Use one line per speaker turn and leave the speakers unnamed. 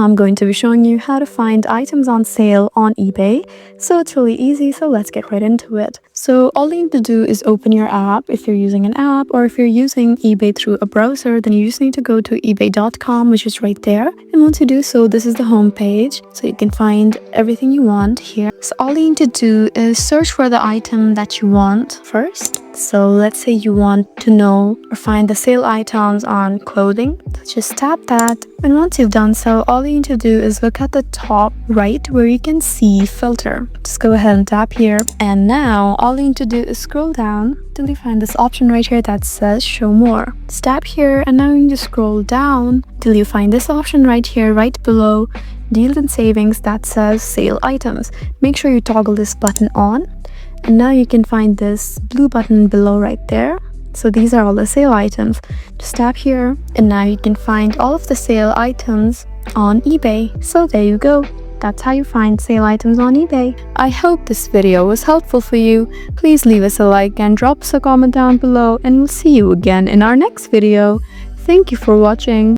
I'm going to be showing you how to find items on sale on eBay. So it's really easy, so let's get right into it. So all you need to do is open your app if you're using an app, or if you're using eBay through a browser, then you just need to go to ebay.com, which is right there. And once you do so, this is the home page. So you can find everything you want here. So all you need to do is search for the item that you want first. So let's say you want to know or find the sale items on clothing. So just tap that. And once you've done so, all you need to do is look at the top right where you can see filter. Just go ahead and tap here. And now all you need to do is scroll down till you find this option right here that says show more. Just tap here, and now you need to scroll down till you find this option right here, right below deals and savings that says sale items. Make sure you toggle this button on. And now you can find this blue button below right there. So these are all the sale items. Just tap here, and now you can find all of the sale items on eBay. So there you go. That's how you find sale items on eBay. I hope this video was helpful for you. Please leave us a like and drop us a comment down below, and we'll see you again in our next video. Thank you for watching.